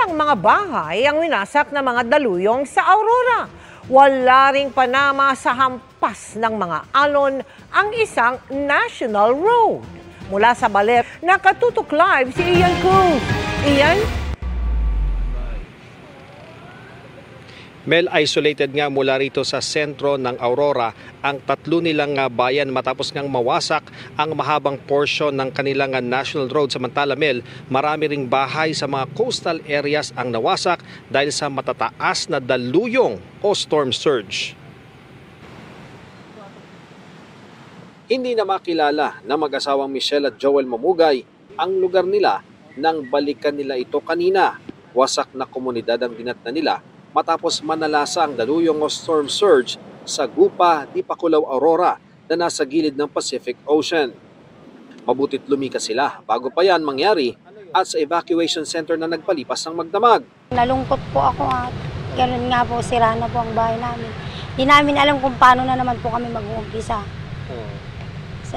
Ilang mga bahay ang winasak ng mga daluyong sa Aurora. Wala ring panama sa hampas ng mga alon ang isang national road. Mula sa Baler, nakatutok live si Ian Cruz. Ian? Mel, isolated nga mula rito sa sentro ng Aurora ang tatlo nilang bayan matapos ngang mawasak ang mahabang portion ng kanilang national road. Samantala, Mel, marami ring bahay sa mga coastal areas ang nawasak dahil sa matataas na daluyong o storm surge. Hindi na makilala ng mag-asawang Michelle at Joel Mamugay ang lugar nila nang balikan nila ito kanina. Wasak na komunidad ang dinatnan nila matapos manalasa ang daluyong o storm surge sa Gupa, Dipakulaw, Aurora na nasa gilid ng Pacific Ocean. Mabutit lumikas sila bago pa yan mangyari at sa evacuation center na nagpalipas ng magdamag. Nalungkot po ako at ganoon nga po, sira na po ang bahay namin. Di namin alam kung paano na naman po kami mag-uumpisa. Kasi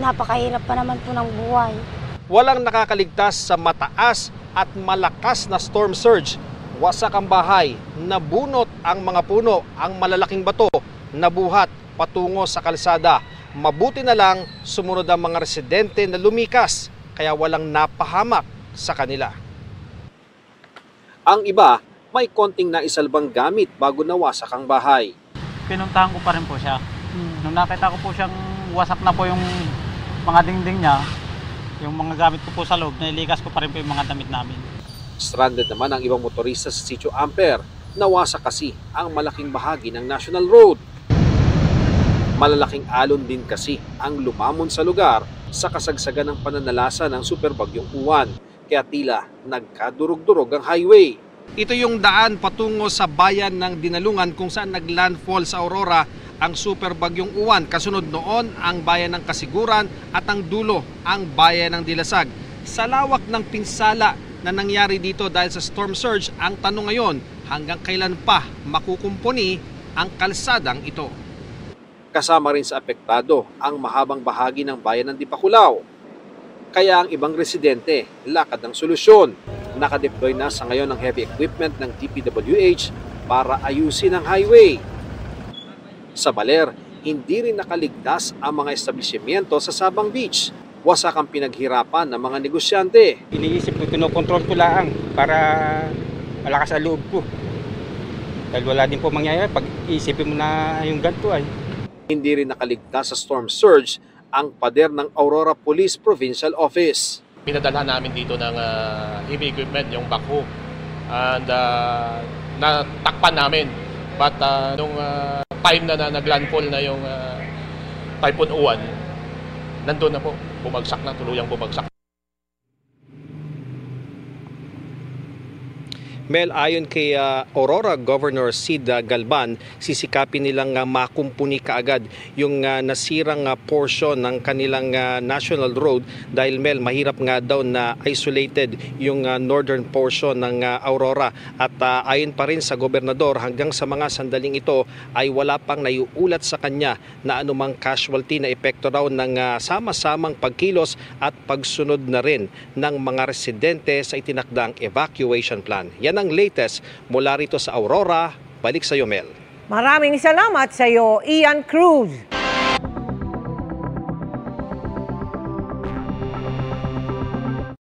napakahirap pa naman po ng buhay. Walang nakakaligtas sa mataas at malakas na storm surge. Wasak ang bahay, nabunot ang mga puno, ang malalaking bato, nabuhat patungo sa kalsada. Mabuti na lang sumunod ang mga residente na lumikas, kaya walang napahamak sa kanila. Ang iba, may konting naisalbang gamit bago nawasak ang bahay. Pinuntahan ko pa rin po siya. Nung nakita ko po siyang wasak na po yung mga dingding niya, yung mga gamit ko po sa loob, nailikas ko pa rin po yung mga damit namin. Stranded naman ang ibang motorista sa Sitio Ampere. Nawasak kasi ang malaking bahagi ng National Road. Malalaking alon din kasi ang lumamon sa lugar sa kasagsagan ng pananalasa ng superbagyong Uwan. Kaya tila nagkadurog-durog ang highway. Ito yung daan patungo sa bayan ng Dinalungan kung saan naglandfall sa Aurora ang superbagyong Uwan. Kasunod noon ang bayan ng Kasiguran at ang dulo ang bayan ng Dilasag. Sa lawak ng pinsala na nangyari dito dahil sa storm surge, ang tanong ngayon, hanggang kailan pa makukumpuni ang kalsadang ito? Kasama rin sa apektado ang mahabang bahagi ng bayan ng Dipakulaw. Kaya ang ibang residente, lakad ng solusyon. Nakadeploy na sa ngayon ng heavy equipment ng DPWH para ayusin ang highway. Sa Baler, hindi rin nakaligtas ang mga establishmento sa Sabang Beach. Wasak ang pinaghirapan ng mga negosyante. Iniisip ko, kinokontrol ko lang para malakas ang loob ko. Dahil wala din po mangyayari pag isipin mo na yung ganito ay. Hindi rin nakaligtas sa storm surge ang pader ng Aurora Police Provincial Office. Pinadala namin dito ng heavy equipment, yung backhoe. And natakpan namin. But nung time na naglandfall na yung Typhoon Uwan, nandun na po, bumagsak na, tuluyang bumagsak. Mel, ayon kay Aurora Governor Sid Galban, sisikapin nilang makumpuni kaagad yung nasirang portion ng kanilang national road dahil, Mel, mahirap nga daw na isolated yung northern portion ng Aurora. At ayon pa rin sa gobernador, hanggang sa mga sandaling ito ay wala pang naiulat sa kanya na anumang casualty na epekto raw ng sama-samang pagkilos at pagsunod na rin ng mga residente sa itinakdang evacuation plan. Yan ang latest mula rito sa Aurora. Balik sa iyo, Mel. Maraming salamat sa iyo, Ian Cruz.